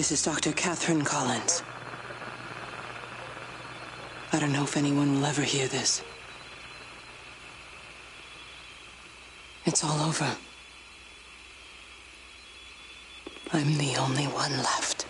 This is Dr. Catherine Collins. I don't know if anyone will ever hear this. It's all over. I'm the only one left.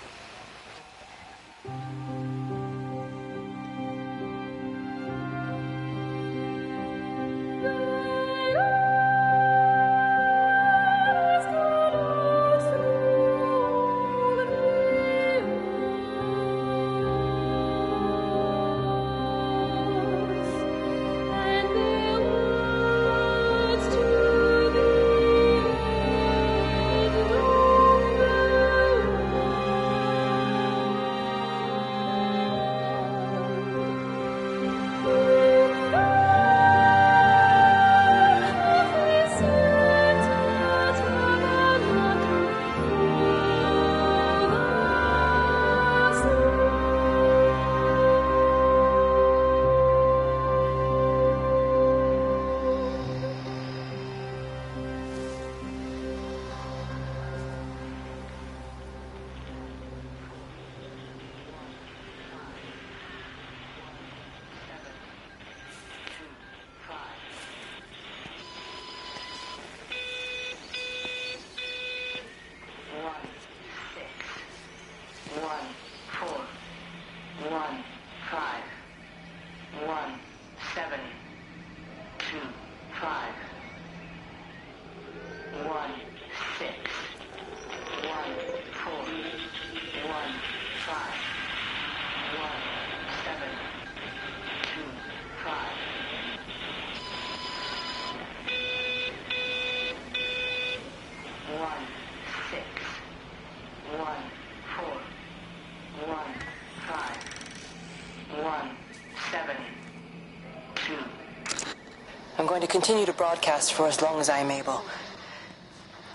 I'm going to continue to broadcast for as long as I am able.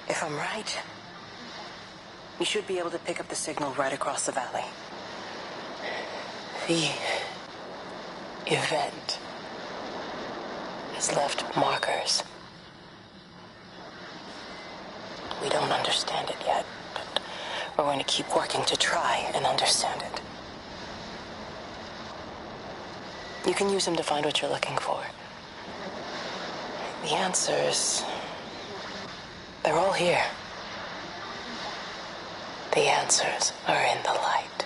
If I'm right, we should be able to pick up the signal right across the valley. The event has left markers. We don't understand it yet, but we're going to keep working to try and understand it. You can use them to find what you're looking for. The answers, they're all here. The answers are in the light.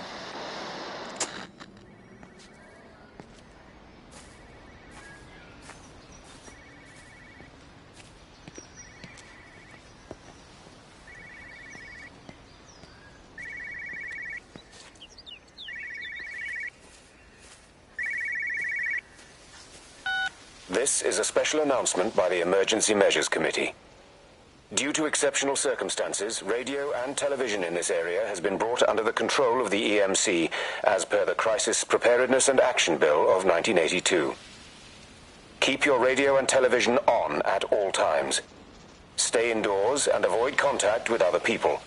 This is a special announcement by the Emergency Measures Committee. Due to exceptional circumstances, radio and television in this area has been brought under the control of the EMC as per the Crisis Preparedness and Action Bill of 1982. Keep your radio and television on at all times. Stay indoors and avoid contact with other people.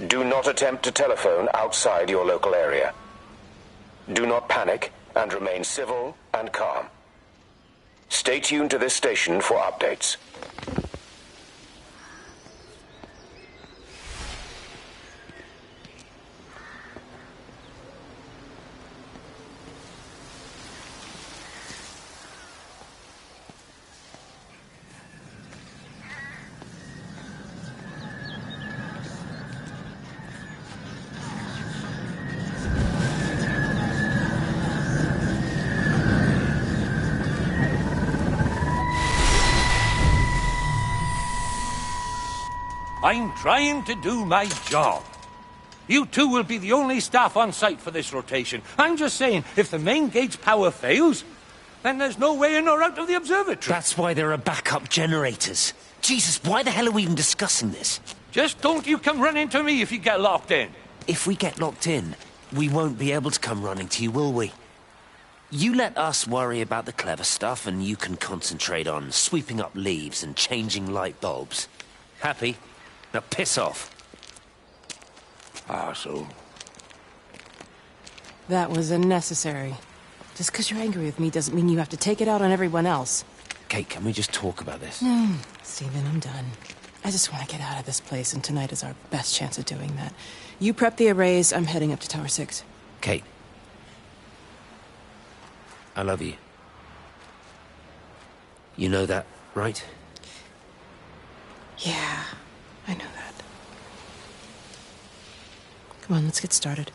Do not attempt to telephone outside your local area. Do not panic and remain civil and calm. Stay tuned to this station for updates. I'm trying to do my job. You two will be the only staff on site for this rotation. I'm just saying, if the main gate's power fails, then there's no way in or out of the observatory. That's why there are backup generators. Jesus, why the hell are we even discussing this? Just don't you come running to me if you get locked in. If we get locked in, we won't be able to come running to you, will we? You let us worry about the clever stuff, and you can concentrate on sweeping up leaves and changing light bulbs. Happy? Now piss off. Arsehole. That was unnecessary. Just because you're angry with me doesn't mean you have to take it out on everyone else. Kate, can we just talk about this? No, Stephen, I'm done. I just want to get out of this place, and tonight is our best chance of doing that. You prep the arrays, I'm heading up to Tower 6. Kate. I love you. You know that, right? Yeah, I know that. Come on, let's get started.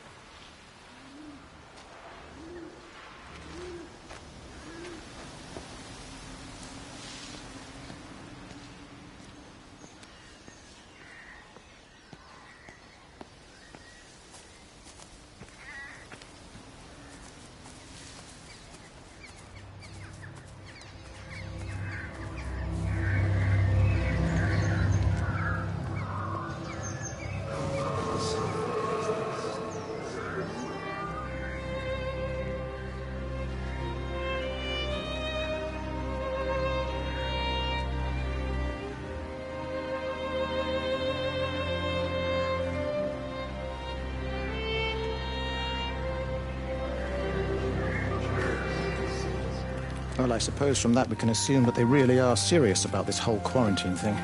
Well, I suppose from that we can assume that they really are serious about this whole quarantine thing.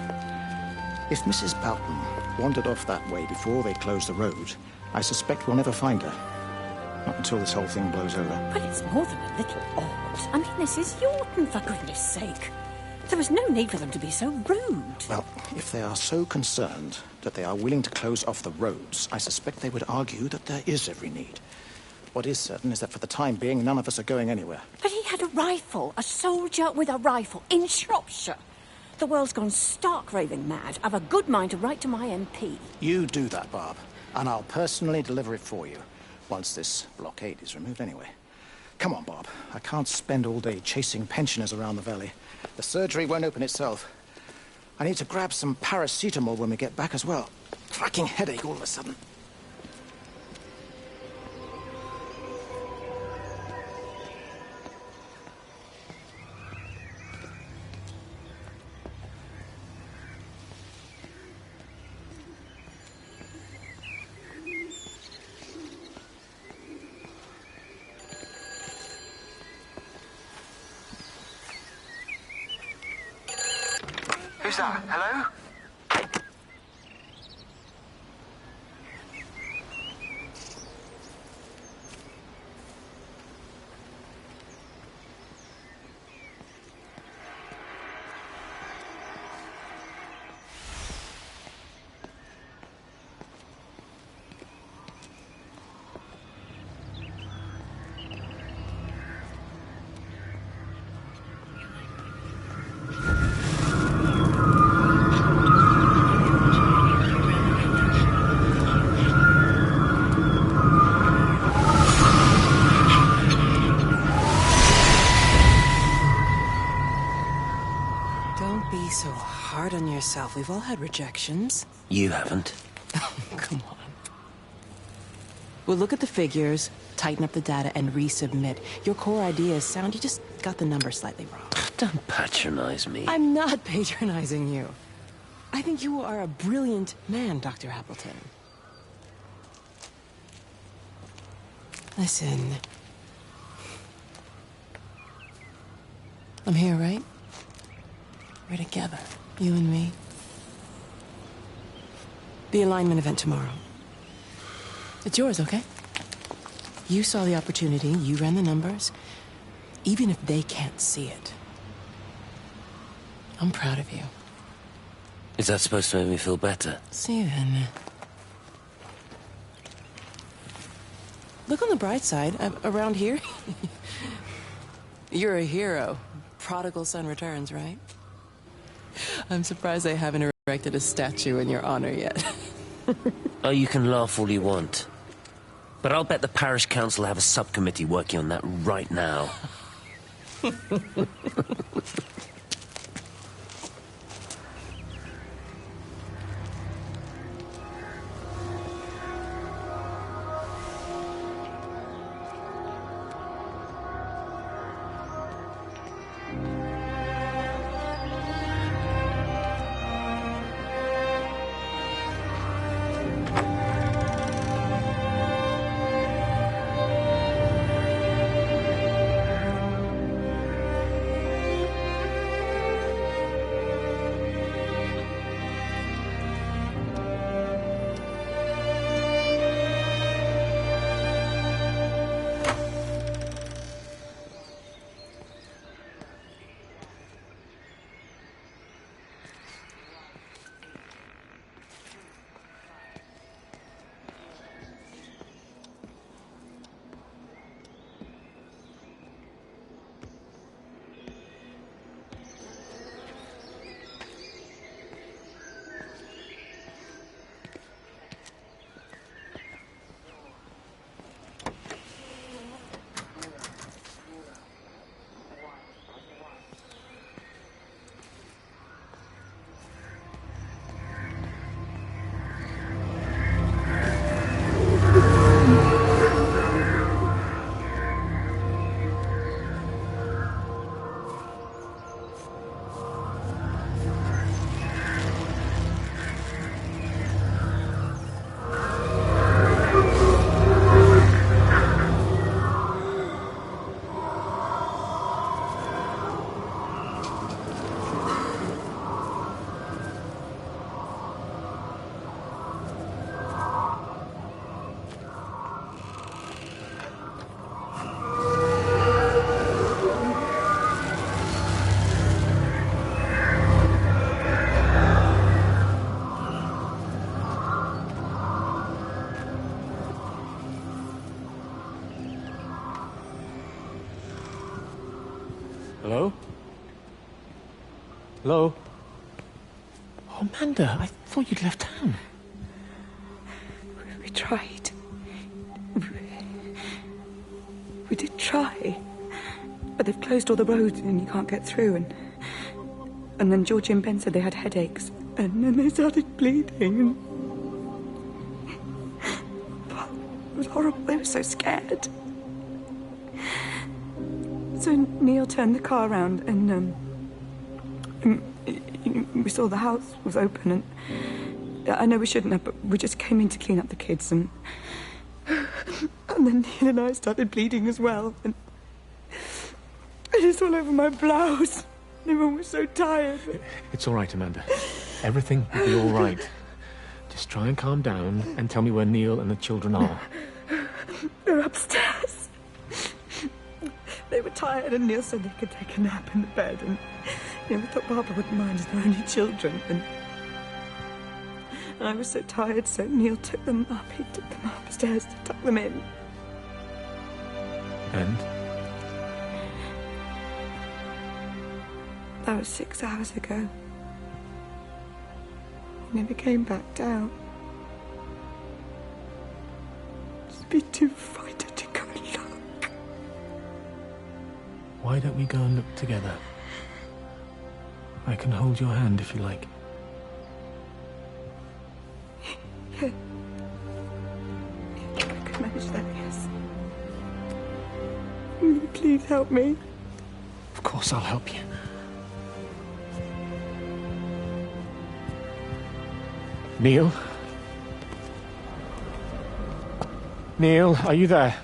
If Mrs. Boughton wandered off that way before they closed the road, I suspect we'll never find her. Not until this whole thing blows over. But it's more than a little odd. I mean, this is Yorton, for goodness sake. There was no need for them to be so rude. Well, if they are so concerned that they are willing to close off the roads, I suspect they would argue that there is every need. What is certain is that for the time being, none of us are going anywhere. But he had a rifle, a soldier with a rifle, in Shropshire. The world's gone stark raving mad. I've a good mind to write to my MP. You do that, Barb, and I'll personally deliver it for you, once this blockade is removed anyway. Come on, Bob. I can't spend all day chasing pensioners around the valley. The surgery won't open itself. I need to grab some paracetamol when we get back as well. Cracking headache all of a sudden. Who's that? Hello? So hard on yourself. We've all had rejections. You haven't. Come on. We'll look at the figures, tighten up the data, and resubmit. Your core idea is sound. You just got the numbers slightly wrong. Don't patronize me. I'm not patronizing you. I think you are a brilliant man, Dr. Appleton. Listen. I'm here, right? We're together, you and me. The alignment event tomorrow. It's yours, okay? You saw the opportunity, you ran the numbers. Even if they can't see it, I'm proud of you. Is that supposed to make me feel better? Steven. Look on the bright side. Around here, you're a hero. Prodigal son returns, right? I'm surprised they haven't erected a statue in your honor yet. Oh, you can laugh all you want. But I'll bet the parish council have a subcommittee working on that right now. Hello? Hello? Oh, Amanda, I thought you'd left town. We tried. We did try. But they've closed all the roads and you can't get through. And then Georgie and Ben said they had headaches. And then they started bleeding. It was horrible. They were so scared. So Neil turned the car around and we saw the house was open, and I know we shouldn't have, but we just came in to clean up the kids, and then Neil and I started bleeding as well, and it's all over my blouse. Everyone was so tired. It's all right, Amanda. Everything will be all right. Just try and calm down and tell me where Neil and the children are. They're upstairs. They were tired, and Neil said they could take a nap in the bed, and we thought Barbara wouldn't mind as they're only children, and I was so tired, so Neil took them up. He took them upstairs to tuck them in. And? That was 6 hours ago. He never came back down. Just be too frightened to go and look. Why don't we go and look together? I can hold your hand if you like. Yeah. I can manage that, yes. Will you please help me? Of course I'll help you. Neil? Neil, are you there?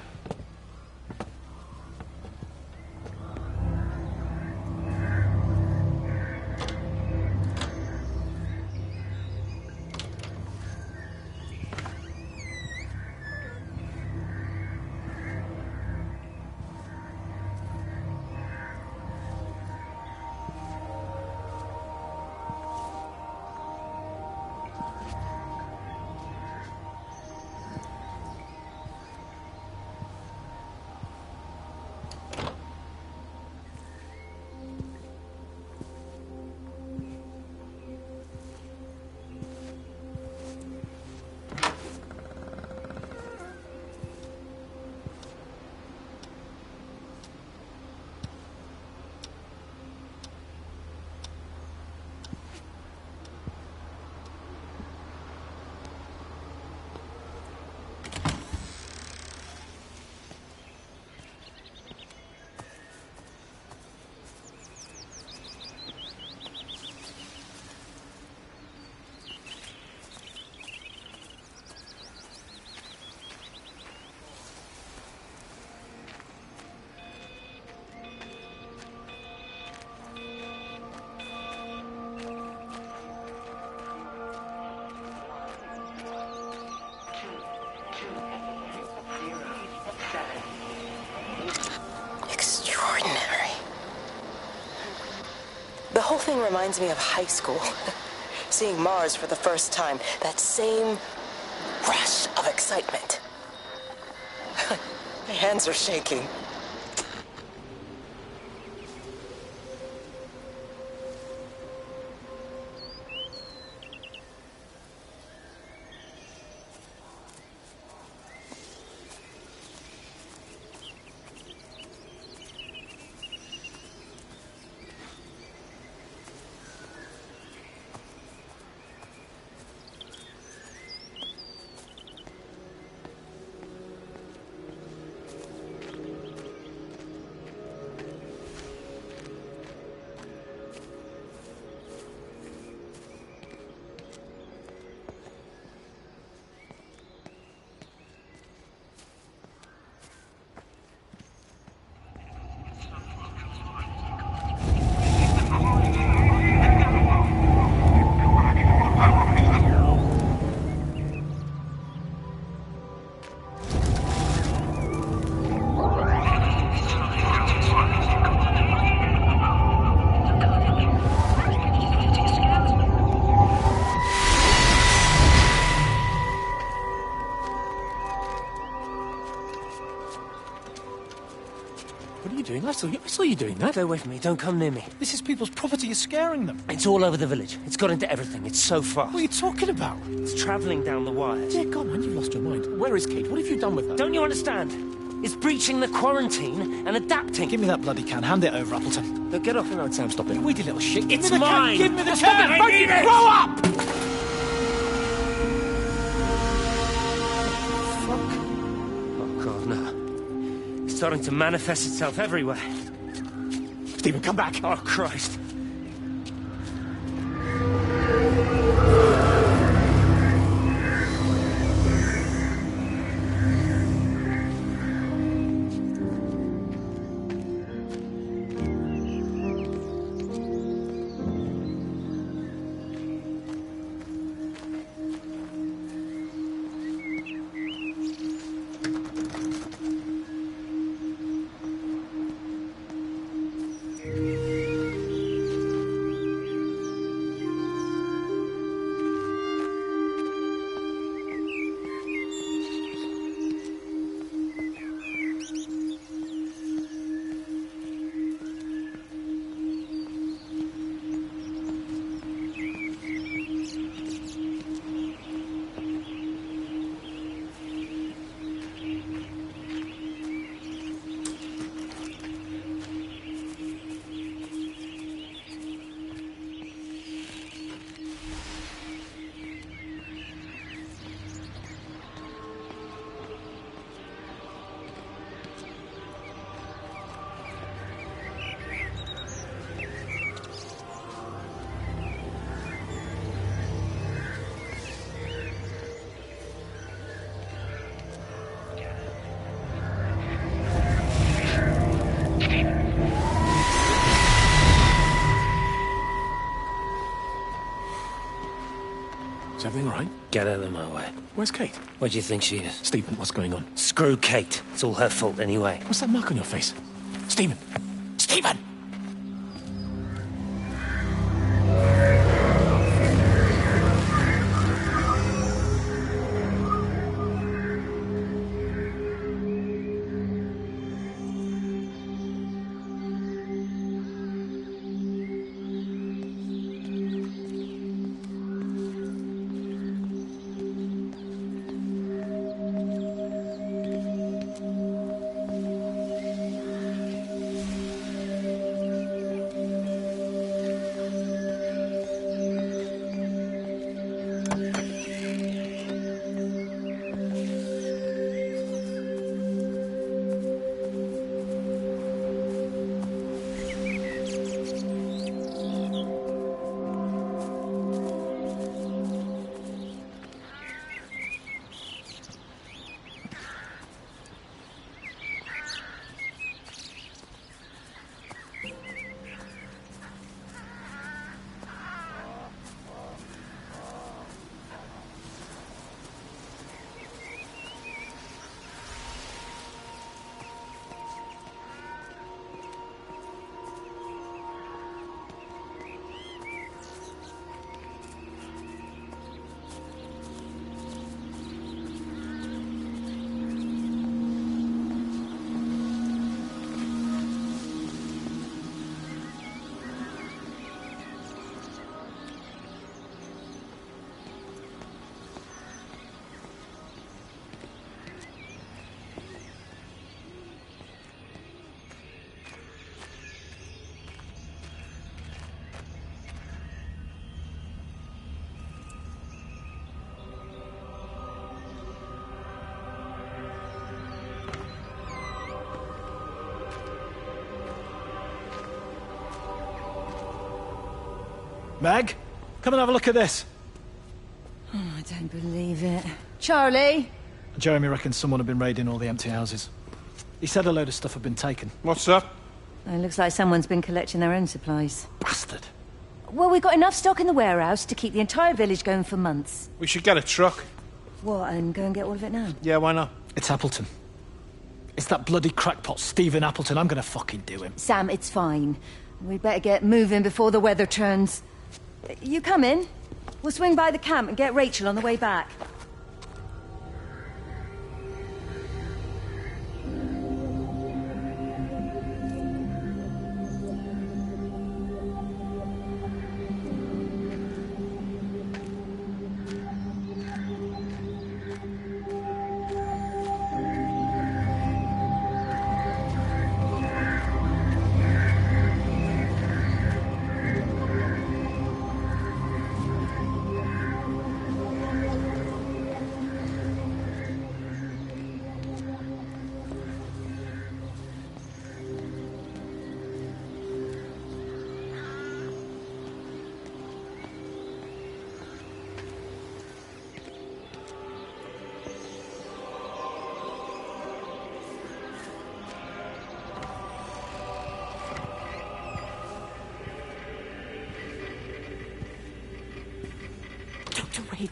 Extraordinary. The whole thing reminds me of high school. Seeing Mars for the first time. That same rush of excitement. My hands are shaking. What are you doing? I saw you doing that. Stay away from me. Don't come near me. This is people's property. You're scaring them. It's all over the village. It's got into everything. It's so fast. What are you talking about? It's travelling down the wires. Dear God, man, you've lost your mind. Where is Kate? What have you done with her? Don't you understand? It's breaching the quarantine and adapting. Give me that bloody can. Hand it over, Appleton. Look, get off. No, Sam, stop it. You weedy little shit. Give It's me the mine. Can. Give me the Stop can. it. I need it. Grow up! Fuck. Oh, God, no. It's starting to manifest itself everywhere. Stephen, come back. Oh, Christ. Is everything all right? Get out of my way. Where's Kate? Where do you think she is? Stephen, what's going on? Screw Kate. It's all her fault anyway. What's that mark on your face? Stephen! Stephen! Meg, come and have a look at this. Oh, I don't believe it. Charlie? Jeremy reckons someone had been raiding all the empty houses. He said a load of stuff had been taken. What's up? It looks like someone's been collecting their own supplies. Bastard. Well, we've got enough stock in the warehouse to keep the entire village going for months. We should get a truck. What, and go and get all of it now? Yeah, why not? It's Appleton. It's that bloody crackpot Stephen Appleton. I'm gonna fucking do him. Sam, it's fine. We'd better get moving before the weather turns. You come in. We'll swing by the camp and get Rachel on the way back.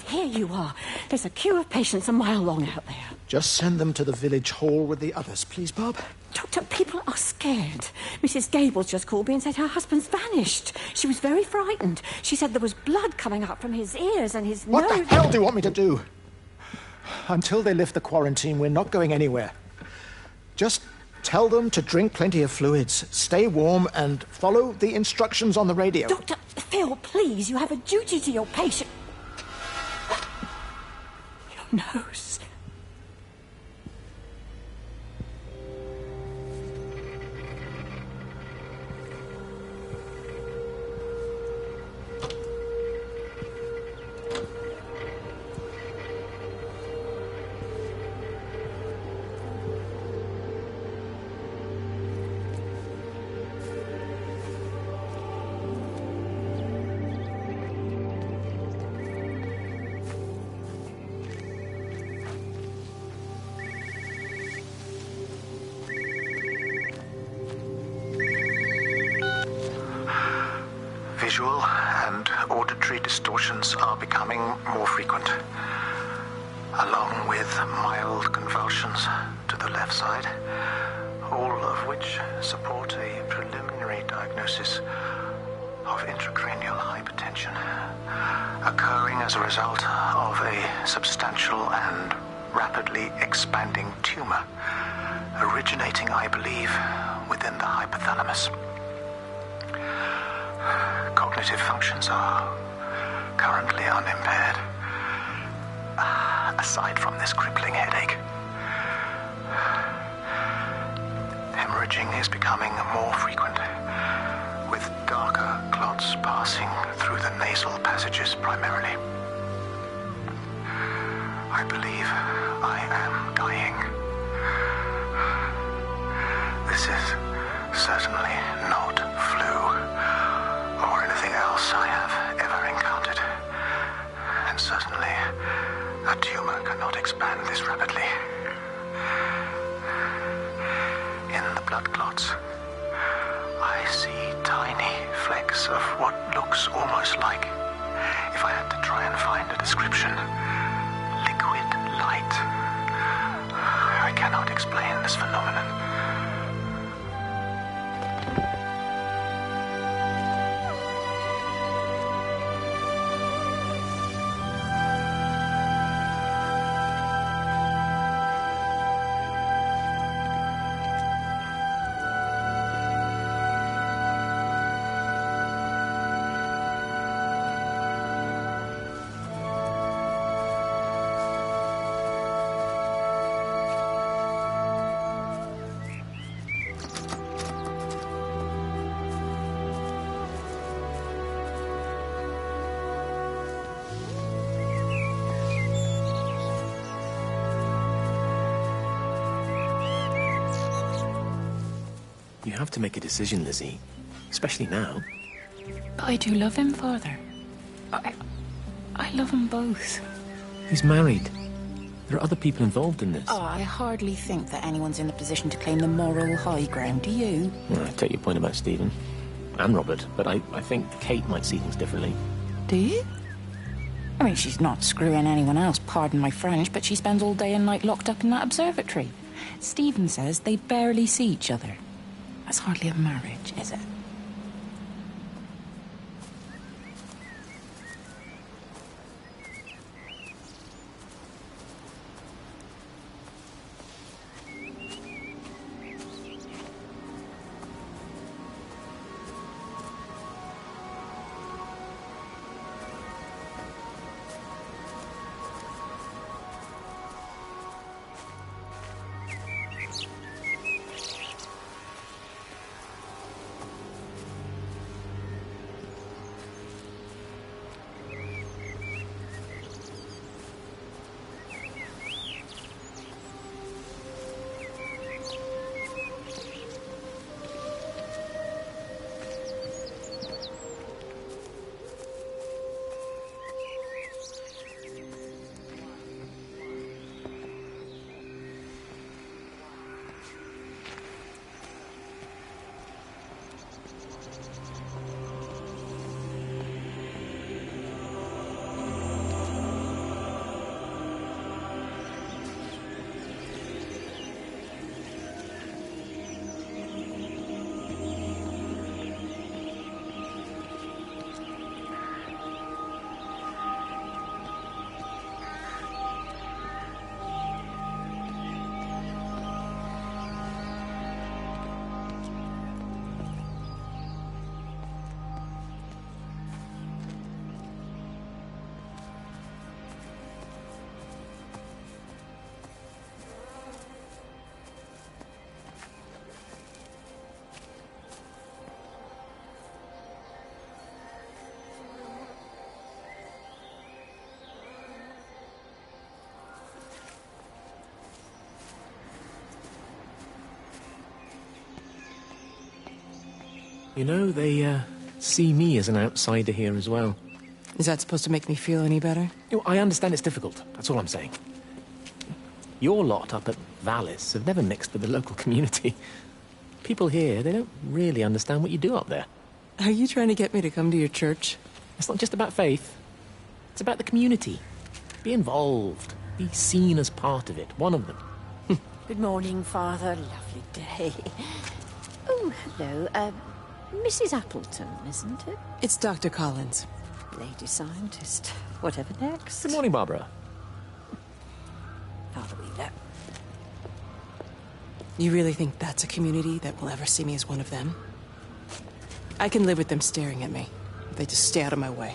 here you are. There's a queue of patients a mile long out there. Just send them to the village hall with the others, please, Bob. Doctor, people are scared. Mrs. Gables just called me and said her husband's vanished. She was very frightened. She said there was blood coming up from his ears and his nose. What the hell do you want me to do? Until they lift the quarantine, we're not going anywhere. Just tell them to drink plenty of fluids, stay warm, and follow the instructions on the radio. Dr. Phil, please, you have a duty to your patient. Your nose. Visual and auditory distortions are becoming more frequent, along with mild convulsions to the left side, all of which support a preliminary diagnosis of intracranial hypertension, occurring as a result of a substantial and rapidly expanding tumor, originating, I believe, within the hypothalamus. Cognitive functions are currently unimpaired, aside from this crippling headache. Hemorrhaging is becoming more frequent, with darker clots passing through the nasal passages primarily. I believe I am dying. This is certainly not flu or anything else I have ever encountered. And certainly, a tumor cannot expand this rapidly. In the blood clots, I see tiny flecks of what looks almost like, if I had to try and find a description, liquid light. I cannot explain this phenomenon. You have to make a decision, Lizzie. Especially now. But I do love him, Father. I love them both. He's married. There are other people involved in this. Oh, I hardly think that anyone's in a position to claim the moral high ground, do you? Well, I take your point about Stephen. And Robert, but I think Kate might see things differently. Do you? I mean, she's not screwing anyone else, pardon my French, but she spends all day and night locked up in that observatory. Stephen says they barely see each other. That's hardly a marriage, is it? You know, they see me as an outsider here as well. Is that supposed to make me feel any better? You know, I understand it's difficult. That's all I'm saying. Your lot up at Vallis have never mixed with the local community. People here, they don't really understand what you do up there. Are you trying to get me to come to your church? It's not just about faith. It's about the community. Be involved. Be seen as part of it. One of them. Good morning, Father. Lovely day. Oh, hello. Mrs. Appleton, isn't it? It's Dr. Collins. Lady scientist. Whatever next. Good morning, Barbara. Father Wheeler. You really think that's a community that will ever see me as one of them? I can live with them staring at me. If they just stay out of my way.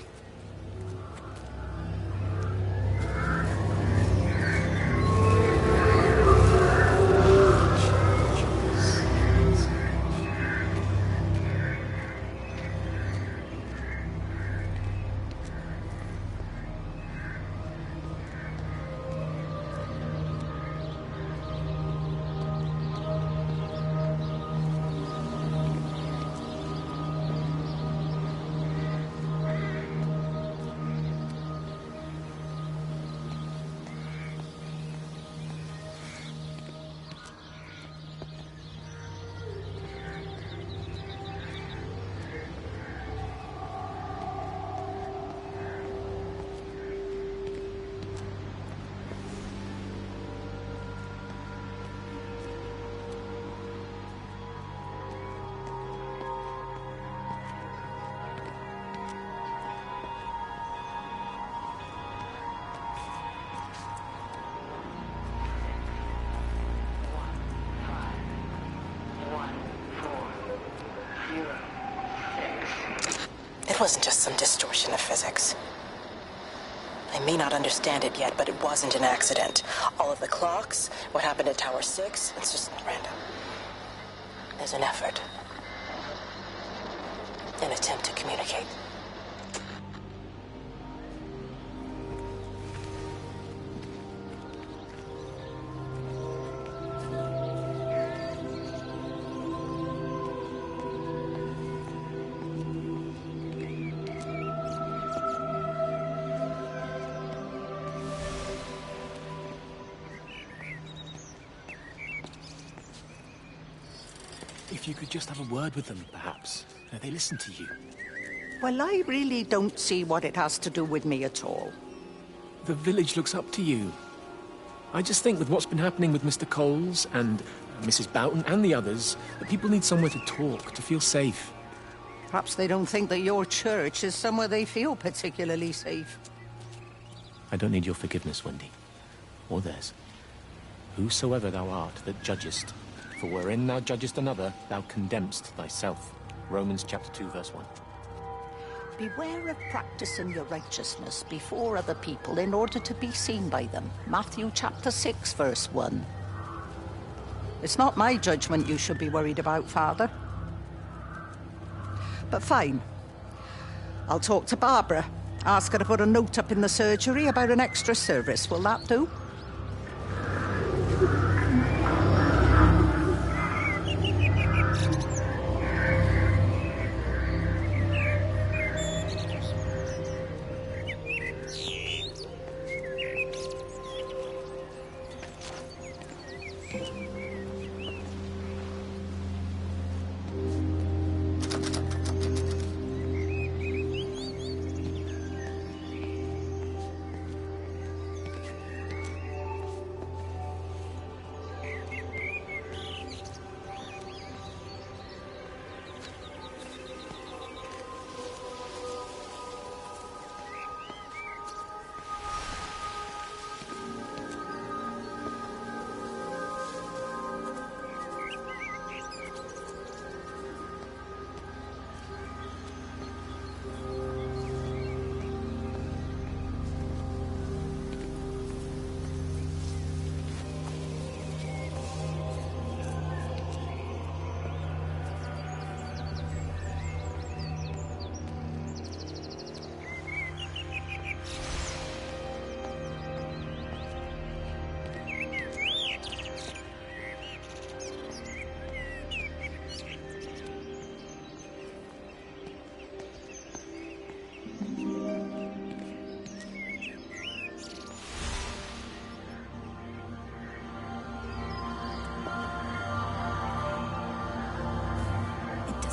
It wasn't just some distortion of physics. I may not understand it yet, but it wasn't an accident. All of the clocks, what happened at Tower 6, it's just random. There's an effort. An attempt to communicate. If you could just have a word with them, perhaps. They listen to you. Well, I really don't see what it has to do with me at all. The village looks up to you. I just think with what's been happening with Mr. Coles and Mrs. Boughton and the others, that people need somewhere to talk, to feel safe. Perhaps they don't think that your church is somewhere they feel particularly safe. I don't need your forgiveness, Wendy. Or theirs. Whosoever thou art that judgest, for wherein thou judgest another, thou condemnest thyself. Romans chapter 2, verse 1. Beware of practicing your righteousness before other people in order to be seen by them. Matthew chapter 6, verse 1. It's not my judgment you should be worried about, Father. But fine. I'll talk to Barbara. Ask her to put a note up in the surgery about an extra service. Will that do?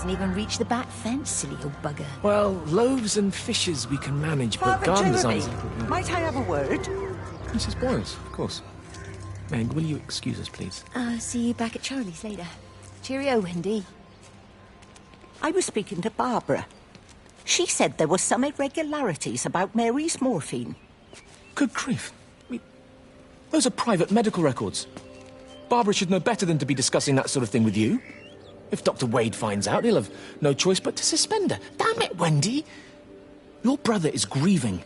Hasn't even reached the back fence, silly old bugger. Well, loaves and fishes we can manage, but Father garden Jeremy, designs... might I have a word? Mrs. Boyles, of course. Meg, will you excuse us, please? I'll see you back at Charlie's later. Cheerio, Wendy. I was speaking to Barbara. She said there were some irregularities about Mary's morphine. Good grief. Those are private medical records. Barbara should know better than to be discussing that sort of thing with you. If Dr. Wade finds out, he'll have no choice but to suspend her. Damn it, Wendy! Your brother is grieving.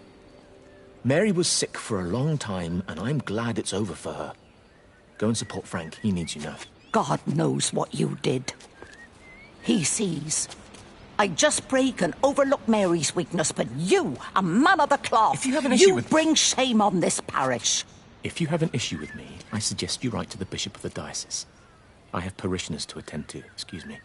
Mary was sick for a long time, and I'm glad it's over for her. Go and support Frank. He needs you now. God knows what you did. He sees. I just break and overlook Mary's weakness, but you, a man of the cloth, if you have an issue with... bring shame on this parish. If you have an issue with me, I suggest you write to the Bishop of the Diocese. I have parishioners to attend to. Excuse me.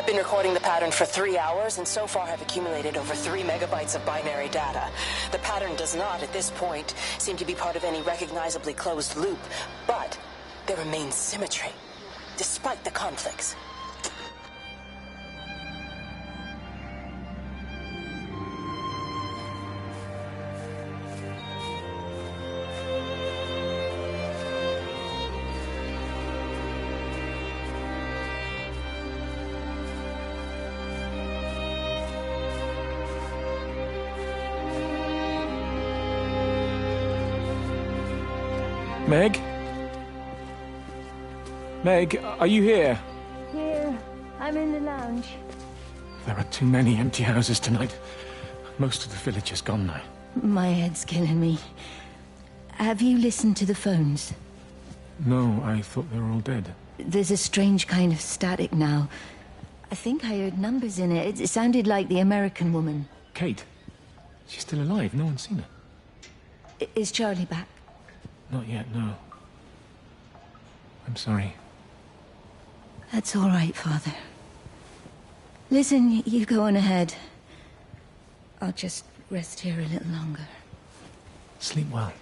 I've been recording the pattern for 3 hours and so far have accumulated over 3 megabytes of binary data. The pattern does not, at this point, seem to be part of any recognizably closed loop, but there remains symmetry, despite the conflicts. Meg? Meg, are you here? Here. I'm in the lounge. There are too many empty houses tonight. Most of the village is gone now. My head's killing me. Have you listened to the phones? No, I thought they were all dead. There's a strange kind of static now. I think I heard numbers in it. It sounded like the American woman. Kate? She's still alive. No one's seen her. Is Charlie back? Not yet, no. I'm sorry. That's all right, Father. Listen, you go on ahead. I'll just rest here a little longer. Sleep well.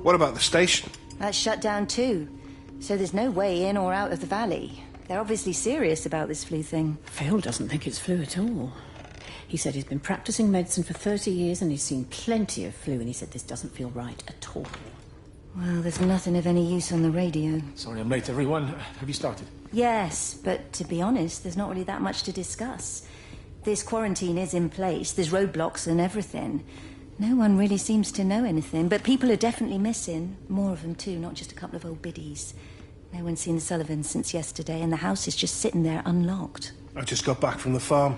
What about the station? That's shut down too. So there's no way in or out of the valley. They're obviously serious about this flu thing. Phil doesn't think it's flu at all. He said he's been practicing medicine for 30 years and he's seen plenty of flu, and he said this doesn't feel right at all. Well, there's nothing of any use on the radio. Sorry I'm late, everyone. Have you started? Yes, but to be honest, there's not really that much to discuss. This quarantine is in place, there's roadblocks and everything. No one really seems to know anything, but people are definitely missing. More of them too, not just a couple of old biddies. No one's seen the Sullivans since yesterday, and the house is just sitting there unlocked. I just got back from the farm.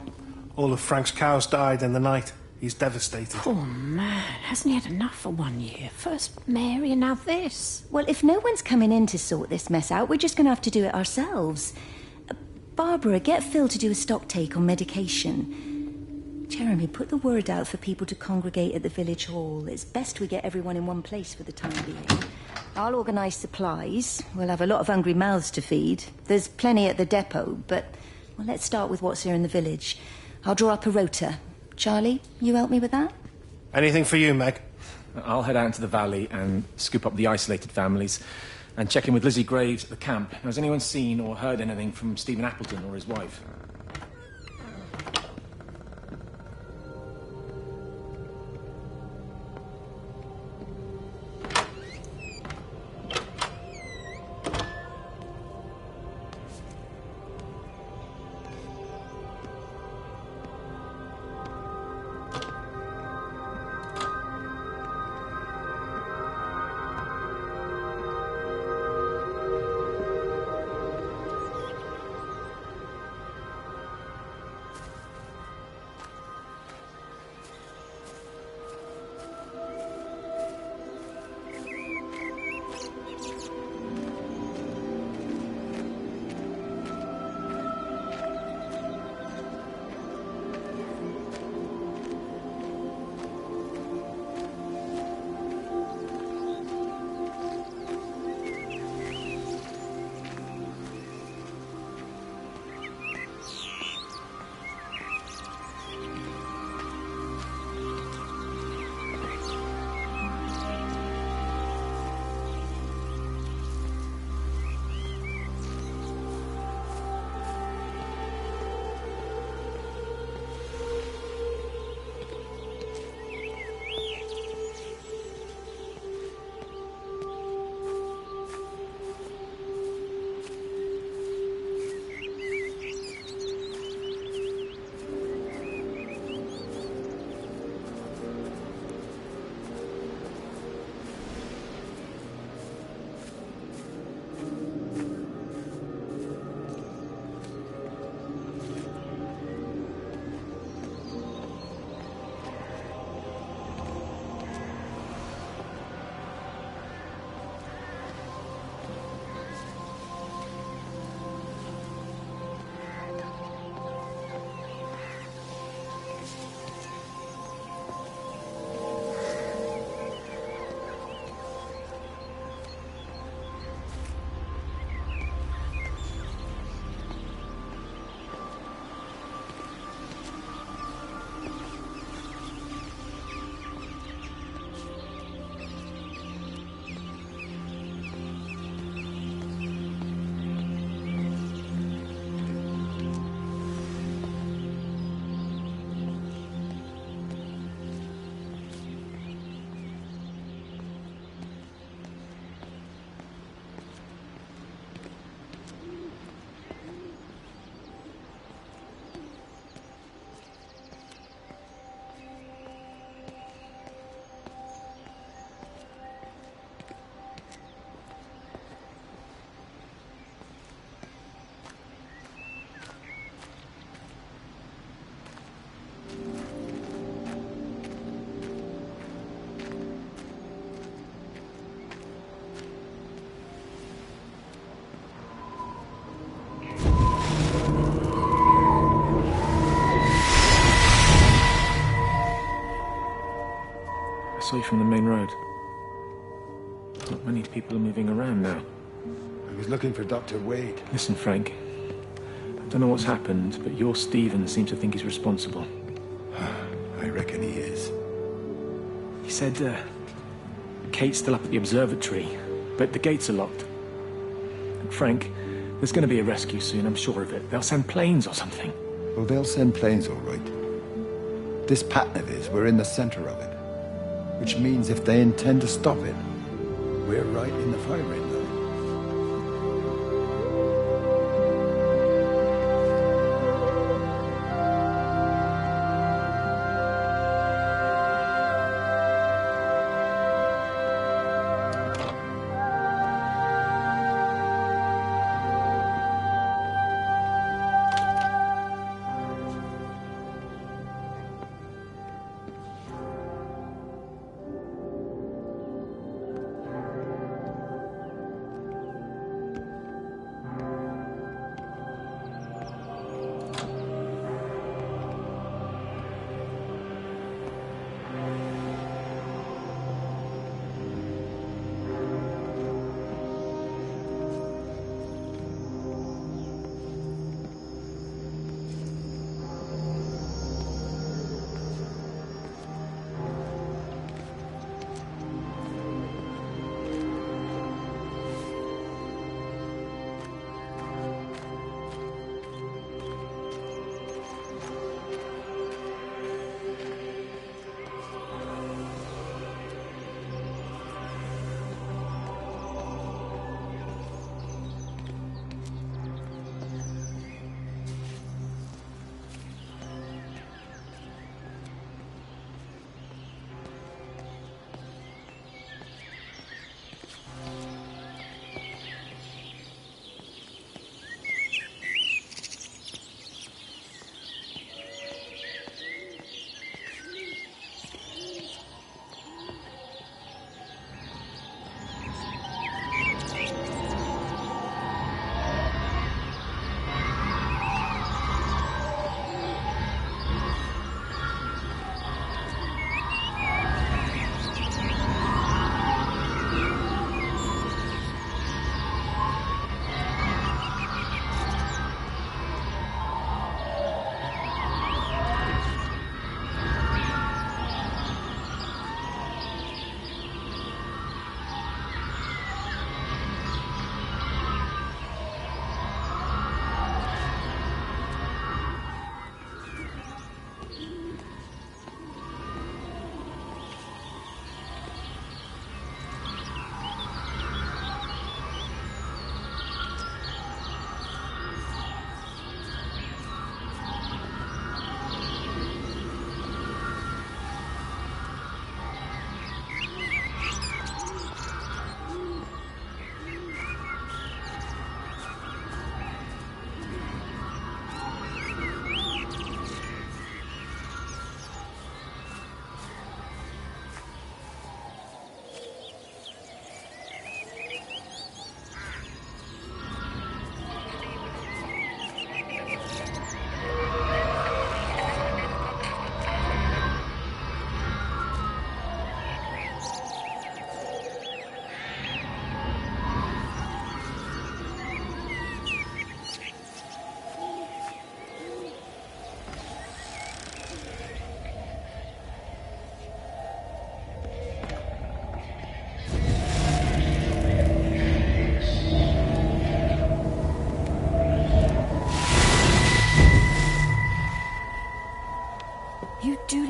All of Frank's cows died in the night. He's devastated. Poor man. Hasn't he had enough for 1 year? First Mary and now this. Well, if no one's coming in to sort this mess out, we're just going to have to do it ourselves. Barbara, get Phil to do a stock take on medication. Jeremy, put the word out for people to congregate at the village hall. It's best we get everyone in one place for the time being. I'll organise supplies. We'll have a lot of hungry mouths to feed. There's plenty at the depot, but well, let's start with what's here in the village. I'll draw up a rota. Charlie, you help me with that? Anything for you, Meg? I'll head out into the valley and scoop up the isolated families. And check in with Lizzie Graves at the camp. Has anyone seen or heard anything from Stephen Appleton or his wife? saw you from the main road. Not many people are moving around now. I was looking for Dr. Wade. Listen, Frank. I don't know what's happened, but your Stephen seems to think he's responsible. I reckon he is. He said, Kate's still up at the observatory, but the gates are locked. And Frank, there's going to be a rescue soon, I'm sure of it. They'll send planes or something. Well, they'll send planes, all right. This pattern of his, we're in the center of it. Which means if they intend to stop it, we're right in the firing line.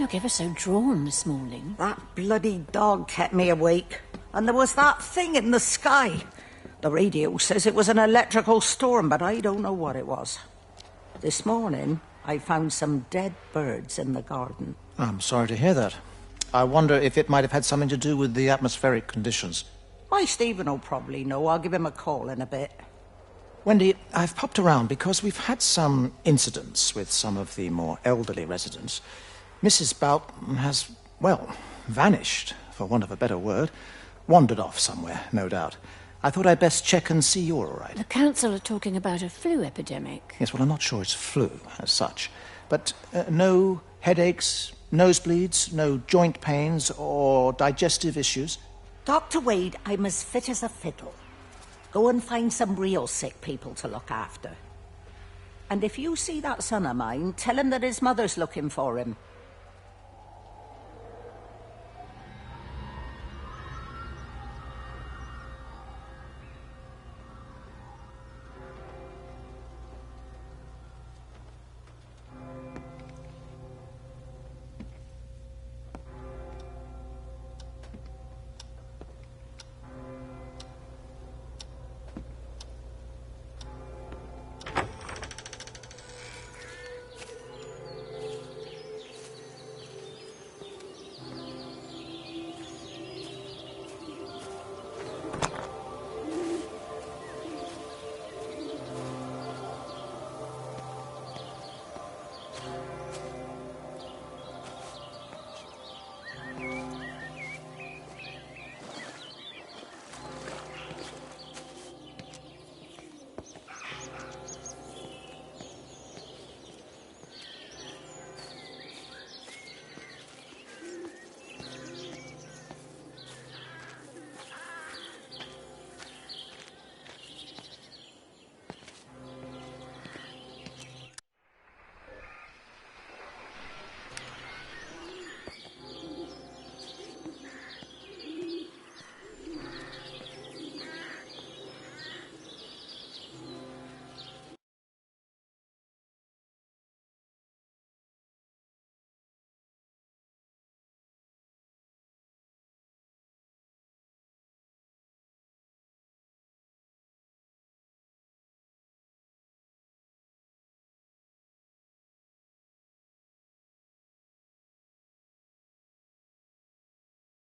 look ever so drawn this morning. That bloody dog kept me awake. And there was that thing in the sky. The radio says it was an electrical storm, but I don't know what it was. This morning, I found some dead birds in the garden. I'm sorry to hear that. I wonder if it might have had something to do with the atmospheric conditions. My Stephen will probably know. I'll give him a call in a bit. Wendy, I've popped around because we've had some incidents with some of the more elderly residents. Mrs. Bout has, well, vanished, for want of a better word. Wandered off somewhere, no doubt. I thought I'd best check and see you're all right. The council are talking about a flu epidemic. Yes, well, I'm not sure it's flu as such. But no headaches, nosebleeds, no joint pains or digestive issues? Dr. Wade, I'm as fit as a fiddle. Go and find some real sick people to look after. And if you see that son of mine, tell him that his mother's looking for him.